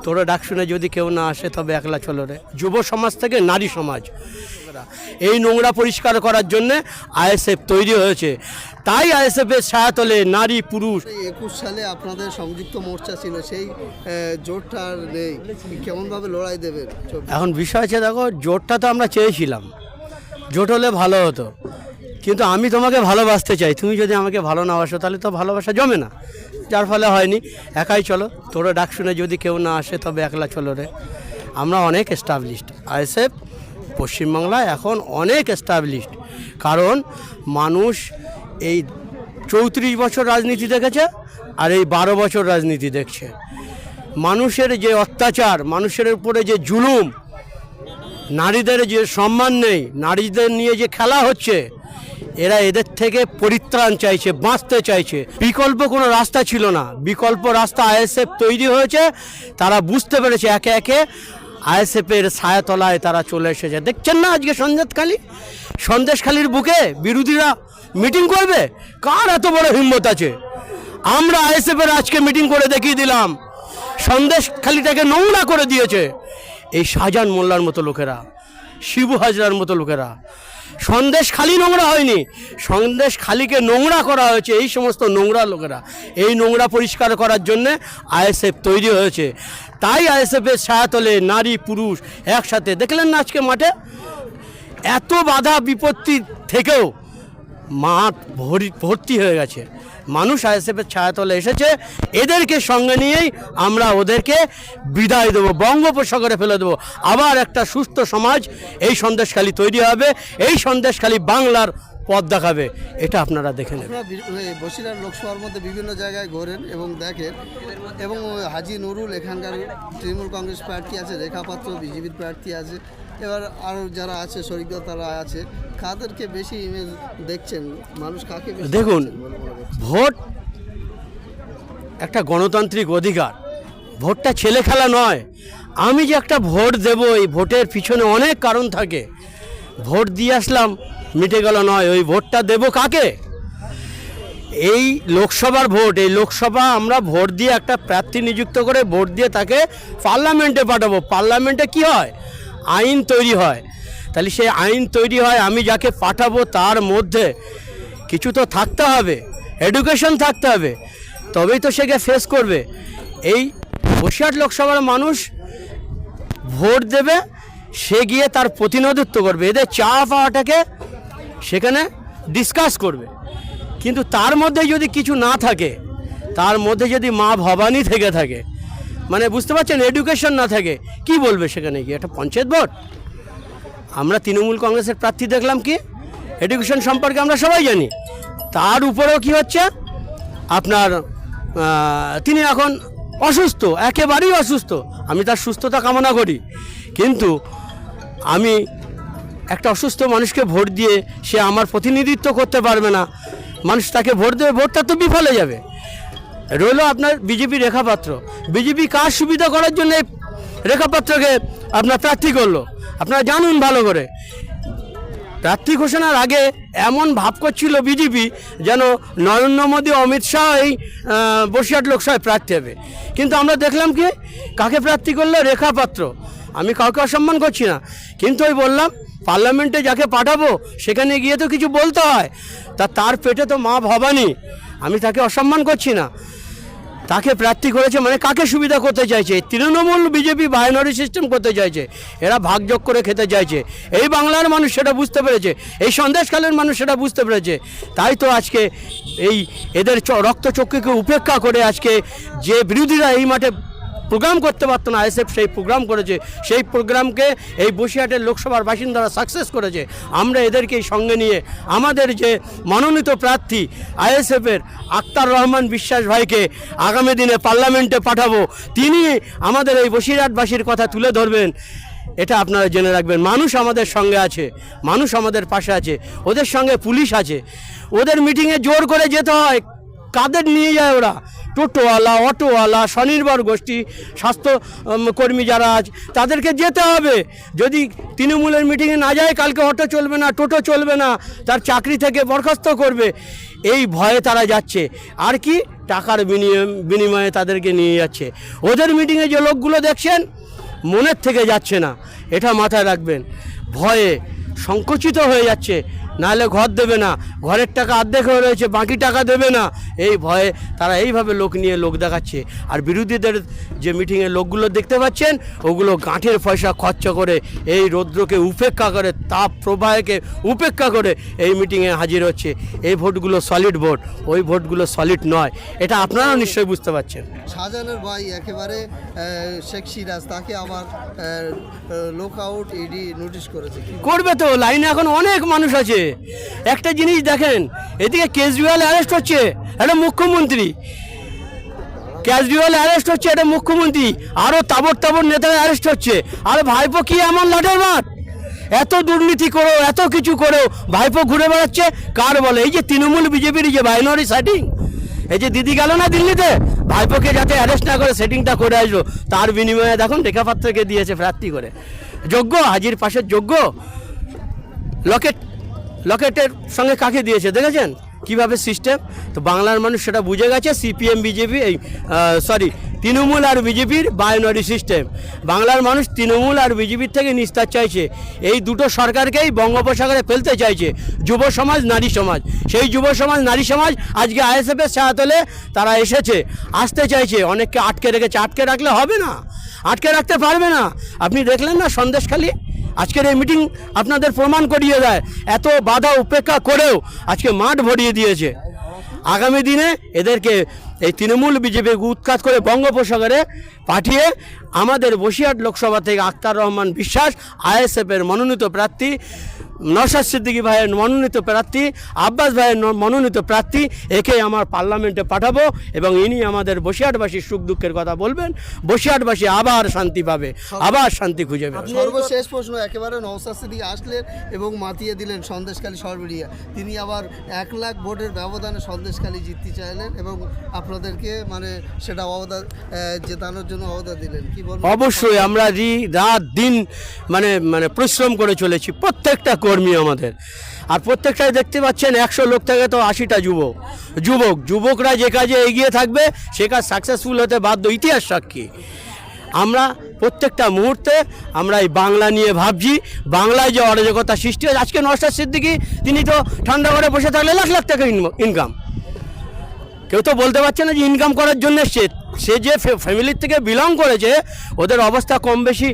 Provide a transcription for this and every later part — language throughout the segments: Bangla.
তোরা ডাক শুনে যদি কেউ না আসে তবে একলা চলো রে। যুব সমাজ থেকে নারী সমাজ এই নোংরা পরিষ্কার করার জন্যে আইএসএফ তৈরি হয়েছে। তাই আইএসএফের ছায়াতলে নারী পুরুষ। 21 সালে আপনাদের সংযুক্ত মোর্চা ছিল, সেই জোটটা আর নেই, কেমনভাবে লড়াই দেবেন? এখন বিষয় আছে, দেখো জোটটা তো আমরা চেয়েছিলাম, জোট হলে ভালো হতো, কিন্তু আমি তোমাকে ভালোবাসতে চাই, তুমি যদি আমাকে ভালো না বাসো তাহলে তো ভালোবাসা জমে না, যার ফলে হয়নি। একাই চলো, তোরা ডাক শুনে যদি কেউ না আসে তবে একলা চলো রে। আমরা অনেক এস্টাবলিশড, আইএসএফ পশ্চিমবাংলায় এখন অনেক এস্টাবলিশড, কারণ মানুষ এই 34 বছর রাজনীতি দেখেছে আর এই 12 বছর রাজনীতি দেখছে। মানুষের যে অত্যাচার, মানুষের উপরে যে জুলুম, নারীদের যে সম্মান নেই, নারীদের নিয়ে যে খেলা হচ্ছে, এরা এদের থেকে পরিত্রাণ চাইছে, বাঁচতে চাইছে। বিকল্প কোনো রাস্তা ছিল না, বিকল্প রাস্তা আইএসএফ তৈরি হয়েছে। তারা বুঝতে পেরেছে একে একে আইএসএফের ছায়াতলায় তারা চলে এসেছে। দেখছেন না আজকে সন্দেশখালির বুকে বিরোধীরা মিটিং করবে, কার এত বড় হিম্মত আছে? আমরা আইএসএফের আজকে মিটিং করে দেখিয়ে দিলাম, সন্দেশখালিটাকে নোংরা করে দিয়েছে এই শাহজাহান মোল্লার মতো লোকেরা, শিবু হাজরার মতো লোকেরা। সন্দেশখালি নোংরা হয়নি, সন্দেশখালিকে নোংরা করা হয়েছে এই সমস্ত নোংরা লোকেরা। এই নোংরা পরিষ্কার করার জন্যে আইএসএফ তৈরি হয়েছে। তাই আইএসএফের ছায়াতলে নারী পুরুষ একসাথে। দেখলেন না আজকে মাঠে এত বাধা বিপত্তি থেকেও মাঠ ভর্তি হয়ে গেছে, মানুষ আইএসএফের ছায়াতলে এসেছে। এদেরকে সঙ্গে নিয়েই আমরা ওদেরকে বিদায় দেবো, বঙ্গোপসাগরে ফেলে দেবো। আবার একটা সুস্থ সমাজ এই সন্দেশখালি তৈরি হবে, এই সন্দেশখালি বাংলার পথ দেখাবে, এটা আপনারা দেখে নেবেন। আপনারা বসিরহাট লোকসভার মধ্যে বিভিন্ন জায়গায় ঘোরেন এবং দেখেন, এবং হাজি নুরুল এখানকার তৃণমূল কংগ্রেস প্রার্থী আছে, রেখা পাত্র বিজেপির প্রার্থী আছে, এবার আরও যারা আছে শরিকদল তারা আছে, কাদেরকে বেশি ইমেজ দেখছেন? মানুষ কাকে দেখুন, ভোট একটা গণতান্ত্রিক অধিকার, ভোটটা ছেলে খেলা নয়। আমি যে একটা ভোট দেব, এই ভোটের পিছনে অনেক কারণ থাকে। ভোট দিয়ে আসলাম মিটে গেল নয়, ওই ভোটটা দেব কাকে? এই লোকসভার ভোট, এই লোকসভা আমরা ভোট দিয়ে একটা প্রার্থী নিযুক্ত করে ভোট দিয়ে তাকে পার্লামেন্টে পাঠাবো। পার্লামেন্টে কি হয়? আইন তৈরি হয়। তাহলে সেই আইন তৈরি হয়, আমি যাকে পাঠাবো তার মধ্যে কিছু তো থাকতে হবে, এডুকেশন থাকতে হবে, তবেই তো সেকে ফেস করবে। এই বসিরহাট লোকসভার মানুষ ভোট দেবে, সে গিয়ে তার প্রতিনিধিত্ব করবে, এদের চা পাওয়াটাকে সেখানে ডিসকাস করবে। কিন্তু তার মধ্যে যদি কিছু না থাকে, তার মধ্যে যদি মা ভবানী থেকে থাকে, মানে বুঝতে পারছেন, এডুকেশন না থাকে, কি বলবে সেখানে গিয়ে? একটা পঞ্চায়েত ভোট। আমরা তৃণমূল কংগ্রেসের প্রার্থী দেখলাম কি এডুকেশন সম্পর্কে আমরা সবাই জানি। তার উপরেও কি হচ্ছে, আপনার তিনি এখন অসুস্থ, একেবারেই অসুস্থ। আমি তার সুস্থতা কামনা করি, কিন্তু আমি একটা অসুস্থ মানুষকে ভোট দিয়ে সে আমার প্রতিনিধিত্ব করতে পারবে না, মানুষ তাকে ভোট দেবে, ভোটটা তো বিফলে যাবে। রইল আপনার বিজেপি রেখাপাত্র, বিজেপি কার সুবিধা করার জন্য রেখাপাত্রকে আপনার প্রার্থী করলো আপনারা জানুন ভালো করে। প্রার্থী ঘোষণার আগে এমন ভাব করছিল বিজেপি যেন নরেন্দ্র মোদী, অমিত শাহ এই বসিরহাট লোকসভায় প্রার্থী হবে, কিন্তু আমরা দেখলাম কি কাকে প্রার্থী করলো? রেখাপাত্র। আমি কাউকে অসম্মান করছি না, কিন্তু ওই বললাম পার্লামেন্টে যাকে পাঠাবো সেখানে গিয়ে তো কিছু বলতে হয়, তার পেটে তো মা ভবানী, আমি তাকে অসম্মান করছি না। তাকে প্রার্থী করেছে মানে কাকে সুবিধা করতে চাইছে? তৃণমূল বিজেপি বাইনারি সিস্টেম করতে চাইছে, এরা ভাগযোগ করে খেতে চাইছে। এই বাংলার মানুষ সেটা বুঝতে পেরেছে, এই সন্দেশখালের মানুষ সেটা বুঝতে পেরেছে। তাই তো আজকে এই এদের রক্তচক্ষুকে উপেক্ষা করে আজকে যে বিরোধীরা এই মাঠে প্রোগ্রাম করতে পারতো না, আইএসএফ সেই প্রোগ্রাম করেছে। সেই প্রোগ্রামকে এই বসিরহাটের লোকসভার বাসিন্দারা সাকসেস করেছে। আমরা এদেরকেই সঙ্গে নিয়ে আমাদের যে মনোনীত প্রার্থী আইএসএফের আক্তার রহমান বিশ্বাস ভাইকে আগামী দিনে পার্লামেন্টে পাঠাবো। তিনি আমাদের এই বসিরহাটবাসীর কথা তুলে ধরবেন, এটা আপনারা জেনে রাখবেন। মানুষ আমাদের সঙ্গে আছে, মানুষ আমাদের পাশে আছে, ওদের সঙ্গে পুলিশ আছে। ওদের মিটিংয়ে জোর করে যেতে হয়, কাদের নিয়ে যায় ওরা? টোটোওয়ালা, অটোওয়ালা, স্বনির্ভর গোষ্ঠী, স্বাস্থ্যকর্মী যারা আছে তাদেরকে যেতে হবে। যদি তৃণমূলের মিটিংয়ে না যায়, কালকে অটো চলবে না, টোটো চলবে না, তার চাকরি থেকে বরখাস্ত করবে, এই ভয়ে তারা যাচ্ছে। আর কি টাকার বিনিময়ে তাদেরকে নিয়ে যাচ্ছে। ওদের মিটিংয়ে যে লোকগুলো দেখছেন মনের থেকে যাচ্ছে না, এটা মাথায় রাখবেন। ভয়ে সংকুচিত হয়ে যাচ্ছে, নাহলে ঘর দেবে না, ঘরের টাকা অর্ধেক হয়ে রয়েছে, বাকি টাকা দেবে না, এই ভয়ে তারা এইভাবে লোক নিয়ে লোক দেখাচ্ছে। আর বিরোধীদের যে মিটিংয়ে লোকগুলো দেখতে পাচ্ছেন, ওগুলো গাঁঠের পয়সা খরচা করে এই রৌদ্রকে উপেক্ষা করে, তাপ প্রবাহকে উপেক্ষা করে এই মিটিংয়ে হাজির হচ্ছে। এই ভোটগুলো সলিড ভোট, ওই ভোটগুলো সলিড নয়, এটা আপনারাও নিশ্চয়ই বুঝতে পারছেন। শাহজাহানের ভাই একেবারে শেখ সিরাজ, তাকে আবার লোক আউট ইডি নোটিশ করেছে। করবে তো, লাইনে এখন অনেক মানুষ আছে। একটা জিনিস দেখেন, এদিকে কেজরিওয়াল অ্যারেস্ট হচ্ছে, একটা মুখ্যমন্ত্রী, কেজরিওয়াল অ্যারেস্ট হচ্ছে, একটা মুখ্যমন্ত্রী, আরও তাবর তাবর নেতারা অ্যারেস্ট হচ্ছে। আর ভাইপো কি এমন লাঠের মাঠ? এত দুর্নীতি করেও, এত কিছু করেও ভাইপো ঘুরে বেড়াচ্ছে কার বলে? এই যে তৃণমূল বিজেপির যে বাইনারি সেটিং, এই যে দিদি গেল না দিল্লিতে, ভাইপোকে যাতে অ্যারেস্ট না করে সেটিংটা করে আসলো, তার বিনিময়ে দেখুন রেখাপাত্রকে দিয়েছে প্রার্থী করে। যোগ্য, হাজির পাশের যোগ্য। লকেটের সঙ্গে কাকে দিয়েছে দেখেছেন কিভাবে সিস্টেম? তো বাংলার মানুষ সেটা বুঝে গেছে। সিপিএম বিজেপি তৃণমূল আর বিজেপির বাইনারি সিস্টেম। বাংলার মানুষ তৃণমূল আর বিজেপির থেকে নিস্তার চাইছে। এই দুটো সরকারকেই বঙ্গোপসাগরে ফেলতে চাইছে, যুব সমাজ, নারী সমাজ। সেই যুব সমাজ, নারী সমাজ আজকে আইএসএফের ছায়াতলে তারা এসেছে, আসতে চাইছে। অনেককে আটকে রেখেছে, আটকে রাখলে হবে না, আটকে রাখতে পারবে না। আপনি দেখলেন না সন্দেশখালী, আজকের এই মিটিং আপনাদের প্রমাণ করিয়ে দেয়, এত বাধা উপেক্ষা করেও আজকে মাঠ ভরিয়ে দিয়েছে। আগামী দিনে এদেরকে এই তৃণমূল বিজেপিকে উৎখাত করে বঙ্গোপসাগরে পাঠিয়ে আমাদের বসিরহাট লোকসভা থেকে আখতার রহমান বিশ্বাস, আইএসএফের মনোনীত প্রার্থী, নওশাদ সিদ্দিকী ভাইয়ের মনোনীত প্রার্থী, আব্বাস ভাইয়ের মনোনীত প্রার্থী, একে আমার পার্লামেন্টে পাঠাবো এবং ইনি আমাদের বসিরহাটবাসীর সুখ দুঃখের কথা বলবেন। বসিরহাটবাসী আবার শান্তি পাবে, আবার শান্তি খুঁজে পাবে। সর্বশেষ প্রশ্ন, একেবারে নওশাদ সিদ্দিকী আসলেন এবং মাতিয়ে দিলেন সন্দেশখালী সর্বরিয়া, তিনি আবার 1 লাখ ভোটের ব্যবধানে সন্দেশখালী জিততে চাইলেন এবং আপনাদেরকে মানে সেটা জেতানোর জন্য অবদান দিলেন, কি বলবেন? অবশ্যই আমরা রাত দিন মানে পরিশ্রম করে চলেছি, প্রত্যেকটা কর্মী আমাদের। আর প্রত্যেকটাই দেখতে পাচ্ছেন 100 লোক থেকে তো 80টা যুবকরা যে কাজে এগিয়ে থাকবে সে কাজ সাকসেসফুল হতে বাধ্য, ইতিহাস সাক্ষী। আমরা প্রত্যেকটা মুহূর্তে আমরা এই বাংলা নিয়ে ভাবছি। বাংলায় যে অরাজকতা সৃষ্টি হয়েছে, আজকে নওশাদ সিদ্দিকী তিনি তো ঠান্ডা ঘরে বসে থাকলে লাখ লাখ টাকা ইনকাম, কেউ তো বলতে পারছে না যে ইনকাম করার জন্য সে যে ফ্যামিলির থেকে বিলং করেছে ওদের অবস্থা কম বেশি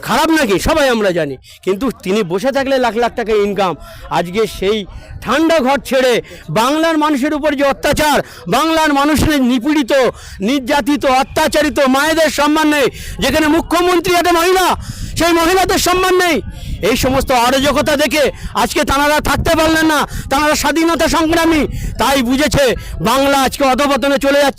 খারাপ নাকি সবাই আমরা জানি, কিন্তু তিনি বসে থাকলে লাখ লাখ টাকা ইনকাম। আজকে সেই ঠান্ডা ঘর ছেড়ে বাংলার মানুষের উপর যে অত্যাচার, বাংলার মানুষের নিপীড়িত, নির্যাতিত, অত্যাচারিত মায়েদের সম্মান নেই, যেখানে মুখ্যমন্ত্রী একটা মহিলা, সেই মহিলাদের সম্মান নেই। এই সমস্ত অরাজকতা দেখে আজকে তাঁরা থাকতে পারলেন না, তাঁরা স্বাধীনতা সংগ্রামী, তাই বুঝেছে বাংলা আজকে অধঃপতনে চলে যাচ্ছে।